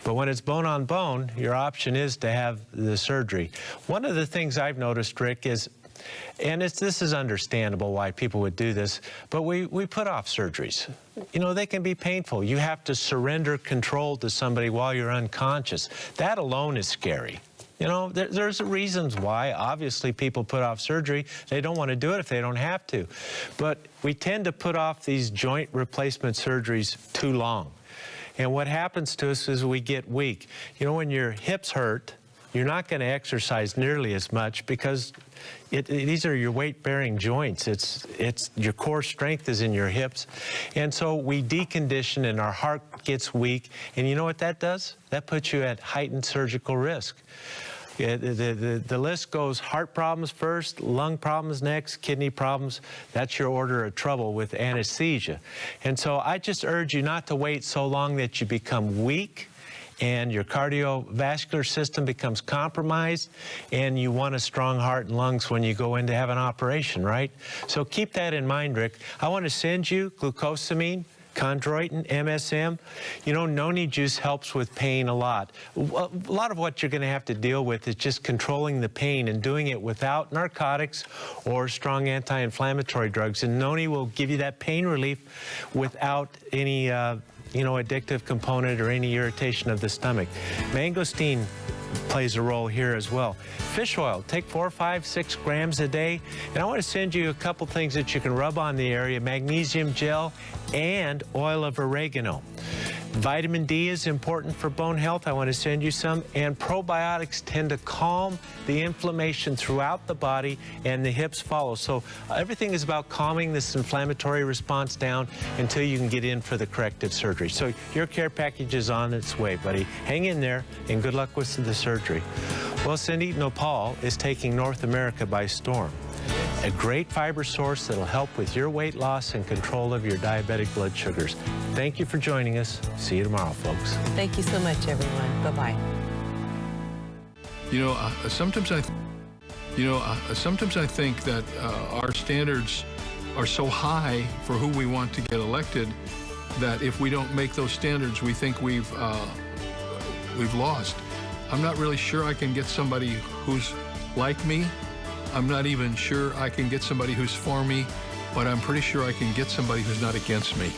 But when it's bone on bone, your option is to have the surgery. One of the things I've noticed, Rick, is, and this is understandable why people would do this, but we put off surgeries. You know, they can be painful. You have to surrender control to somebody while you're unconscious. That alone is scary. You know, there's reasons why. Obviously, people put off surgery. They don't want to do it if they don't have to. But we tend to put off these joint replacement surgeries too long. And what happens to us is we get weak. You know, when your hips hurt, you're not going to exercise nearly as much because these are your weight-bearing joints. It's your core strength is in your hips. And so we decondition and our heart gets weak. And you know what that does? That puts you at heightened surgical risk. The list goes heart problems first, lung problems next, kidney problems. That's your order of trouble with anesthesia. And so I just urge you not to wait so long that you become weak and your cardiovascular system becomes compromised, and you want a strong heart and lungs when you go in to have an operation, right? So keep that in mind, Rick. I want to send you glucosamine, chondroitin, MSM. You know, noni juice helps with pain a lot. A lot of what you're going to have to deal with is just controlling the pain and doing it without narcotics or strong anti-inflammatory drugs. And noni will give you that pain relief without any you know, addictive component or any irritation of the stomach. Mangosteen plays a role here as well. Fish oil, take 4, 5, 6 grams a day. And I want to send you a couple things that you can rub on the area: magnesium gel and oil of oregano. Vitamin D is important for bone health. I want to send you some. And probiotics tend to calm the inflammation throughout the body, and the hips follow. So everything is about calming this inflammatory response down until you can get in for the corrective surgery. So your care package is on its way, buddy. Hang in there, and good luck with the surgery. Well, Cindy, Nopal is taking North America by storm. A great fiber source that'll help with your weight loss and control of your diabetic blood sugars. Thank you for joining us. See you tomorrow, folks. Thank you so much, everyone. Bye-bye. You know, sometimes I think that our standards are so high for who we want to get elected that if we don't make those standards, we think we've lost. I'm not really sure I can get somebody who's like me. I'm not even sure I can get somebody who's for me, but I'm pretty sure I can get somebody who's not against me.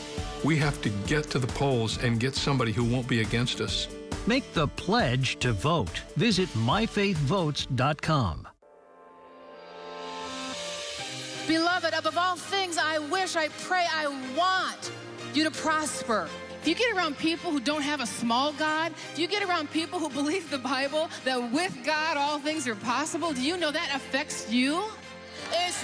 We have to get to the polls and get somebody who won't be against us. Make the pledge to vote. Visit myfaithvotes.com. Beloved, above all things, I wish, I pray, I want you to prosper. If you get around people who don't have a small God, if you get around people who believe the Bible, that with God all things are possible, do you know that affects you? It's